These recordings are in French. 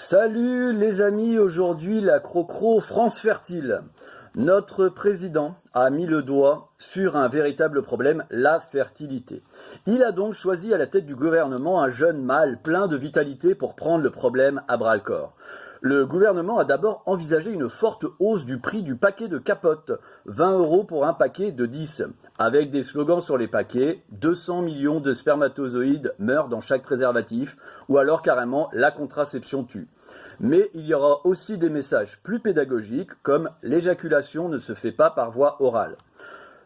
Salut les amis, aujourd'hui la Crocro France Fertile. Notre président a mis le doigt sur un véritable problème, la fertilité. Il a donc choisi à la tête du gouvernement un jeune mâle plein de vitalité pour prendre le problème à bras-le-corps. Le gouvernement a d'abord envisagé une forte hausse du prix du paquet de capotes, 20 € pour un paquet de 10, avec des slogans sur les paquets, 200 millions de spermatozoïdes meurent dans chaque préservatif, ou alors carrément la contraception tue. Mais il y aura aussi des messages plus pédagogiques comme l'éjaculation ne se fait pas par voie orale.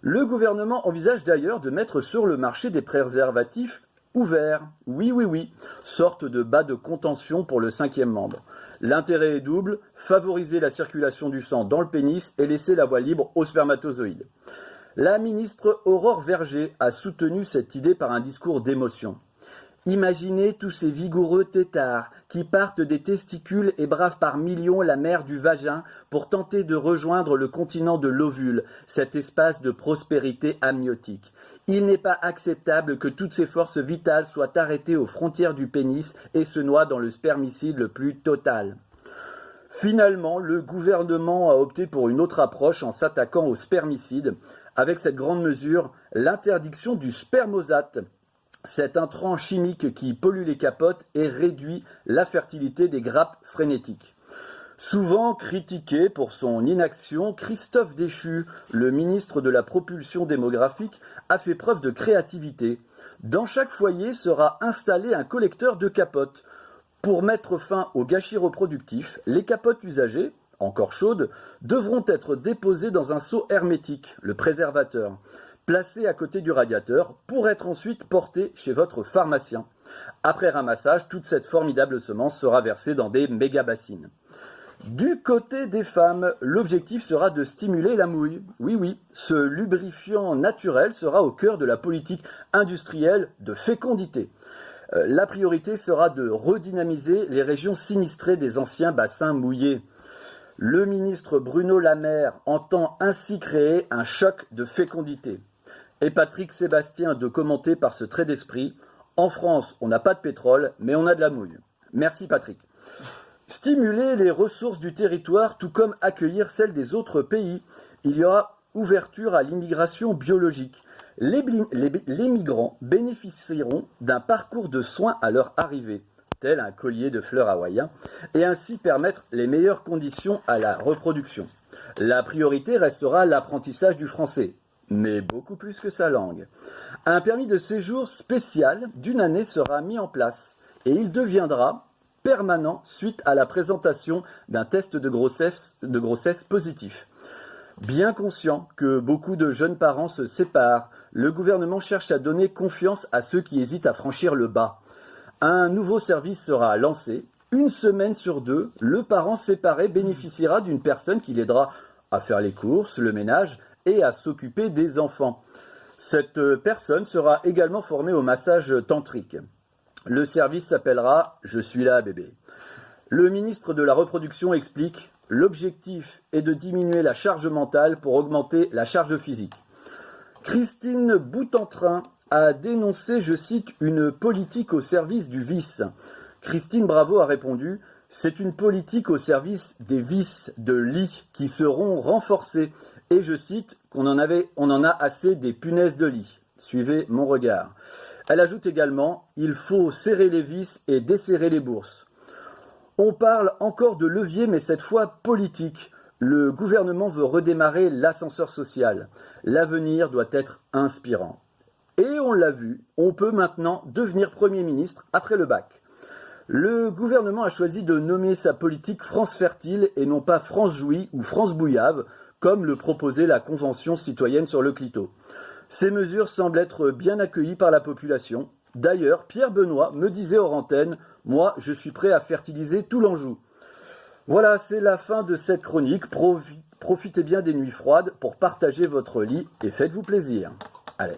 Le gouvernement envisage d'ailleurs de mettre sur le marché des préservatifs ouverts, oui, sorte de bas de contention pour le 5e membre. L'intérêt est double, favoriser la circulation du sang dans le pénis et laisser la voie libre aux spermatozoïdes. La ministre Aurore Bergé a soutenu cette idée par un discours d'émotion. Imaginez tous ces vigoureux têtards qui partent des testicules et bravent par millions la mer du vagin pour tenter de rejoindre le continent de l'ovule, cet espace de prospérité amniotique. Il n'est pas acceptable que toutes ces forces vitales soient arrêtées aux frontières du pénis et se noient dans le spermicide le plus total. Finalement, le gouvernement a opté pour une autre approche en s'attaquant au spermicide, avec cette grande mesure, l'interdiction du spermosate, cet intrant chimique qui pollue les capotes et réduit la fertilité des grappes frénétiques. Souvent critiqué pour son inaction, Christophe Déchu, le ministre de la Propulsion démographique, a fait preuve de créativité. Dans chaque foyer sera installé un collecteur de capotes. Pour mettre fin au gâchis reproductif, les capotes usagées, encore chaudes, devront être déposées dans un seau hermétique, le préservateur, placé à côté du radiateur pour être ensuite porté chez votre pharmacien. Après ramassage, toute cette formidable semence sera versée dans des méga-bassines. Du côté des femmes, l'objectif sera de stimuler la mouille. Oui, ce lubrifiant naturel sera au cœur de la politique industrielle de fécondité. La priorité sera de redynamiser les régions sinistrées des anciens bassins mouillés. Le ministre Bruno Le Maire entend ainsi créer un choc de fécondité. Et Patrick Sébastien de commenter par ce trait d'esprit, en France, on n'a pas de pétrole, mais on a de la mouille. Merci Patrick. Stimuler les ressources du territoire, tout comme accueillir celles des autres pays. Il y aura ouverture à l'immigration biologique. Les migrants bénéficieront d'un parcours de soins à leur arrivée, tel un collier de fleurs hawaïen, et ainsi permettre les meilleures conditions à la reproduction. La priorité restera l'apprentissage du français, mais beaucoup plus que sa langue. Un permis de séjour spécial d'1 année sera mis en place, et il deviendra permanent suite à la présentation d'un test de grossesse positif. Bien conscient que beaucoup de jeunes parents se séparent, le gouvernement cherche à donner confiance à ceux qui hésitent à franchir le pas. Un nouveau service sera lancé. 1 semaine sur 2, le parent séparé bénéficiera d'une personne qui l'aidera à faire les courses, le ménage et à s'occuper des enfants. Cette personne sera également formée au massage tantrique. Le service s'appellera « Je suis là, bébé ». Le ministre de la Reproduction explique « L'objectif est de diminuer la charge mentale pour augmenter la charge physique ». Christine Boutentrin a dénoncé, je cite, « une politique au service du vice ». Christine Bravo a répondu « C'est une politique au service des vices de lit qui seront renforcés ». Et je cite « On en a assez des punaises de lit ». Suivez mon regard. Elle ajoute également « Il faut serrer les vis et desserrer les bourses ». On parle encore de levier, mais cette fois politique. Le gouvernement veut redémarrer l'ascenseur social. L'avenir doit être inspirant. Et on l'a vu, on peut maintenant devenir Premier ministre après le bac. Le gouvernement a choisi de nommer sa politique France Fertile et non pas France Jouy ou France Bouillave, comme le proposait la Convention citoyenne sur le clito. Ces mesures semblent être bien accueillies par la population. D'ailleurs, Pierre Benoît me disait hors antenne « Moi, je suis prêt à fertiliser tout l'Anjou ». Voilà, c'est la fin de cette chronique. Profitez bien des nuits froides pour partager votre lit et faites-vous plaisir. Allez.